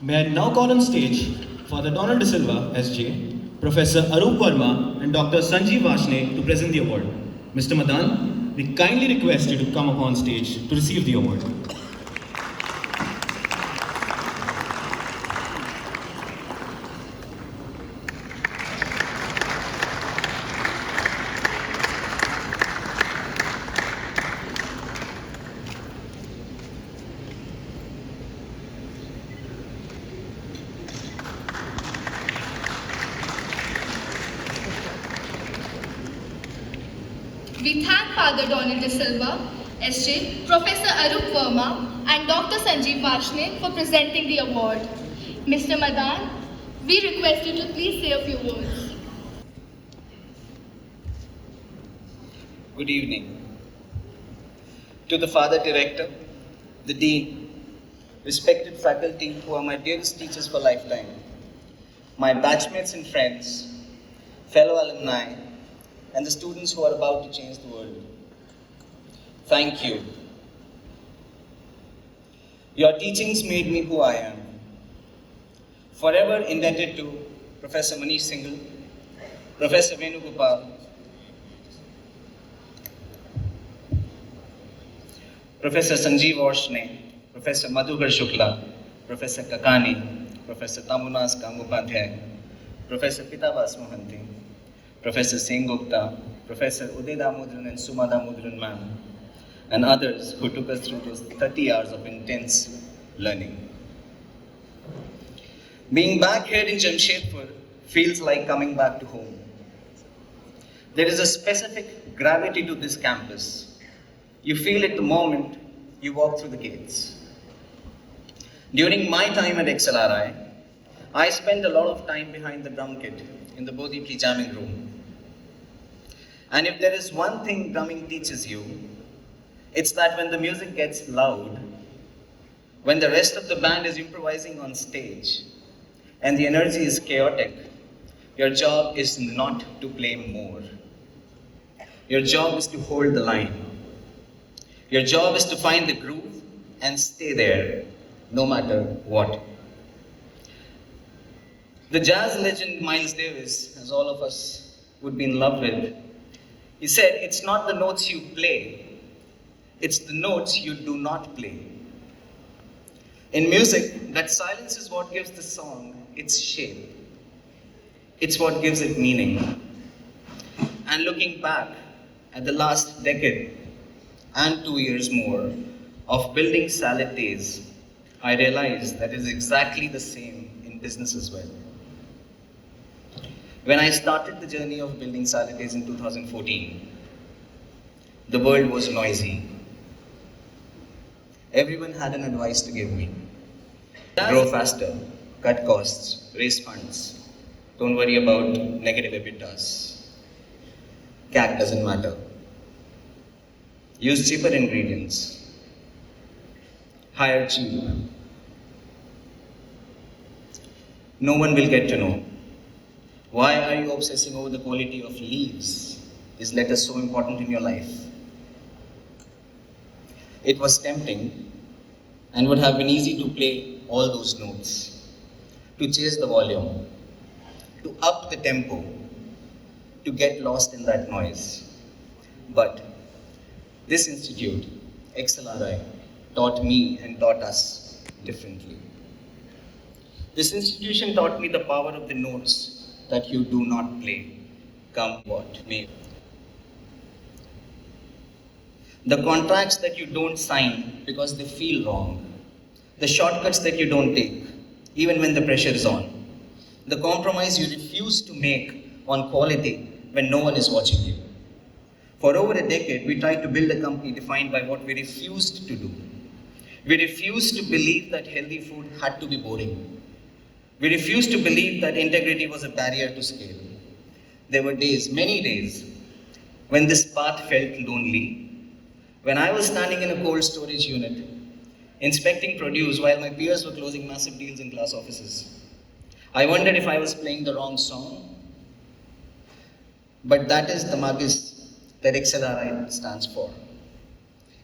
May I now call on stage Father Donald De Silva, SJ, Professor Arup Verma, and Dr. Sanjeev Vashne to present the award. Mr. Madan, we kindly request you to come upon stage to receive the award. We thank Father Donald De Silva, SJ, Professor Arup Verma, and Dr. Sanjeev Vashne for presenting the award. Mr. Madan, we request you to please say a few words. Good evening. To the Father Director, the Dean, respected faculty who are my dearest teachers for lifetime, my batchmates and friends, fellow alumni, and the students who are about to change the world. Thank you. Your teachings made me who I am. Forever indebted to Professor Manish Singhal, Professor Venugopal, Professor Sanjeev Vashne, Professor Madhukar Shukla, Professor Kakani, Professor Tamunas Gangopadhyay, Professor Pitabas Mohanty, Professor Singh Gupta, Professor Uday Damodran and Suma Damodran ma'am, and others who took us through those 30 hours of intense learning. Being back here in Jamshedpur feels like coming back to home. There is a specific gravity to this campus. You feel it the moment you walk through the gates. During my time at XLRI, I spent a lot of time behind the drum kit in the Bodhipli jamming room. And if there is one thing drumming teaches you, it's that when the music gets loud, when the rest of the band is improvising on stage, and the energy is chaotic, your job is not to play more. Your job is to hold the line. Your job is to find the groove and stay there, no matter what. The jazz legend Miles Davis, as all of us would be in love with, he said, it's not the notes you play, it's the notes you do not play. In music, that silence is what gives the song its shape. It's what gives it meaning. And looking back at the last decade and 2 years more of building salad days, I realized that it is exactly the same in business as well. When I started the journey of building salad days in 2014, the world was noisy. Everyone had an advice to give me. Grow faster, cut costs, raise funds. Don't worry about negative EBITDAs. CAC doesn't matter. Use cheaper ingredients. Hire cheap. No one will get to know. Why are you obsessing over the quality of leaves? Is lettuce so important in your life? It was tempting and would have been easy to play all those notes, to chase the volume, to up the tempo, to get lost in that noise. But this institute, XLRI, taught me and taught us differently. This institution taught me the power of the notes that you do not play, come what may. The contracts that you don't sign because they feel wrong. The shortcuts that you don't take, even when the pressure is on. The compromise you refuse to make on quality when no one is watching you. For over a decade, we tried to build a company defined by what we refused to do. We refused to believe that healthy food had to be boring. We refused to believe that integrity was a barrier to scale. There were days, many days, when this path felt lonely. When I was standing in a cold storage unit, inspecting produce while my peers were closing massive deals in glass offices. I wondered if I was playing the wrong song. But that is the magis that XLRI stands for.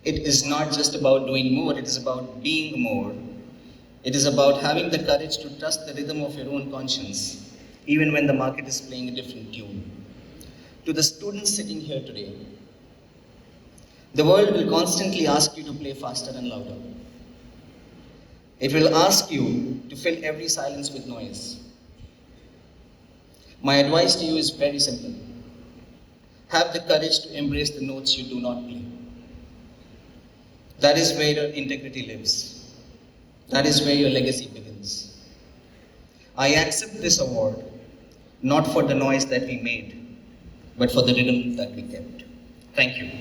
It is not just about doing more, it is about being more. It is about having the courage to trust the rhythm of your own conscience, even when the market is playing a different tune. To the students sitting here today, the world will constantly ask you to play faster and louder. It will ask you to fill every silence with noise. My advice to you is very simple. Have the courage to embrace the notes you do not play. That is where your integrity lives. That is where your legacy begins. I accept this award not for the noise that we made, but for the rhythm that we kept. Thank you.